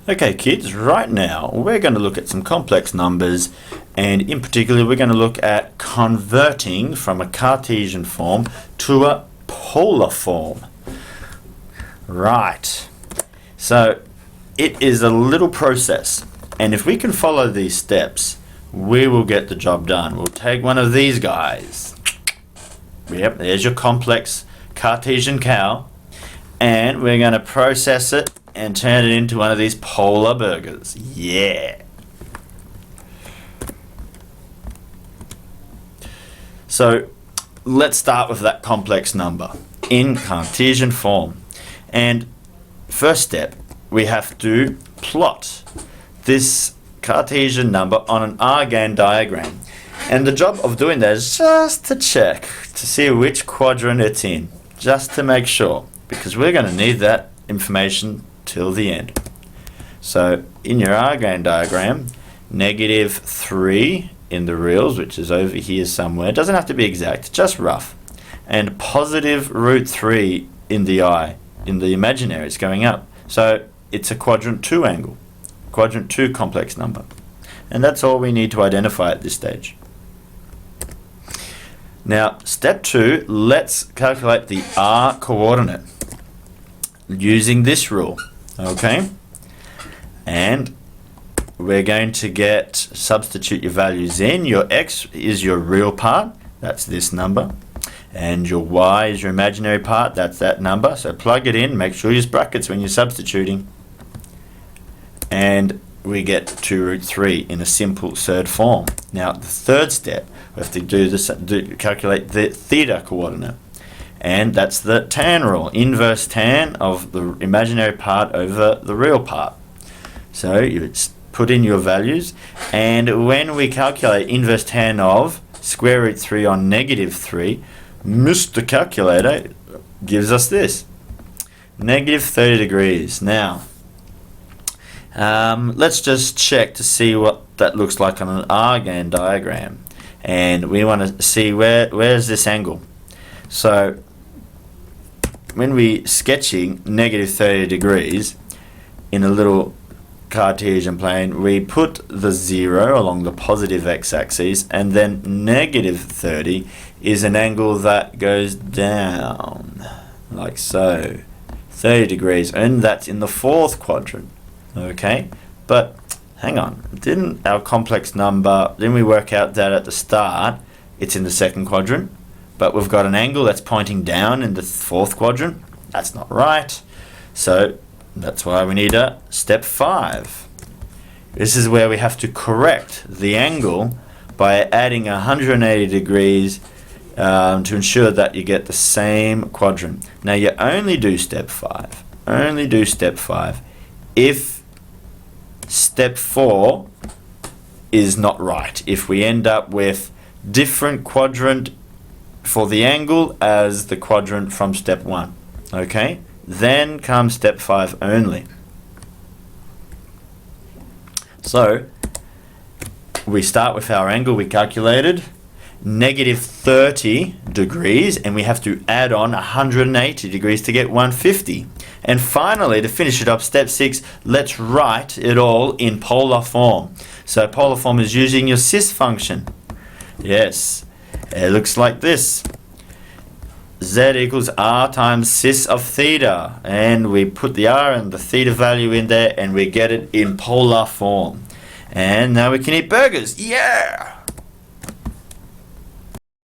Okay kids, right now we're going to look at some complex numbers, and in particular we're going to look at converting from a Cartesian form to a polar form. Right, so it is a little process, and if we can follow these steps we will get the job done. We'll take one of these guys. Yep, there's your complex Cartesian cow, and we're going to process it and turn it into one of these polar burgers. Yeah. So let's start with that complex number in Cartesian form. And first step, we have to plot this Cartesian number on an Argand diagram. And the job of doing that is just to check to see which quadrant it's in, just to make sure, because we're going to need that information till the end. So in your Argand diagram, -3 in the reals, which is over here somewhere, it doesn't have to be exact, just rough, and +√3 in the I, in the imaginary, it's going up. So it's a quadrant 2 angle, quadrant 2 complex number, and that's all we need to identify at this stage. Now step 2, let's calculate the R coordinate using this rule. Okay, and we're going to substitute your values in. Your X is your real part, that's this number, and your Y is your imaginary part, that's that number. So plug it in, make sure you use brackets when you're substituting, and we get 2√3 in a simple third form. Now the third step, we have to calculate the theta coordinate. And that's the tan rule, inverse tan of the imaginary part over the real part. So you put in your values, and when we calculate inverse tan of √3 on -3, Mr. Calculator gives us this, -30 degrees. Now, let's just check to see what that looks like on an Argand diagram. And we want to see where's this angle. So when we sketching -30 degrees in a little Cartesian plane, we put the 0 along the positive x-axis, and then -30 is an angle that goes down like so, 30 degrees, and that's in the fourth quadrant. Okay, but hang on, didn't our complex number, didn't we work out that at the start it's in the second quadrant? But we've got an angle that's pointing down in the fourth quadrant. That's not right. So that's why we need a step 5. This is where we have to correct the angle by adding 180 degrees to ensure that you get the same quadrant. Now you only do step 5. Only do step 5 if step 4 is not right. If we end up with different quadrant for the angle as the quadrant from step 1. Okay, then comes step 5 only. So we start with our angle we calculated, -30 degrees, and we have to add on 180 degrees to get 150. And finally, to finish it up, step 6, let's write it all in polar form. So polar form is using your cis function. Yes, it looks like this. Z equals R times cis of theta, and we put the R and the theta value in there, and we get it in polar form. And now we can eat burgers. Yeah!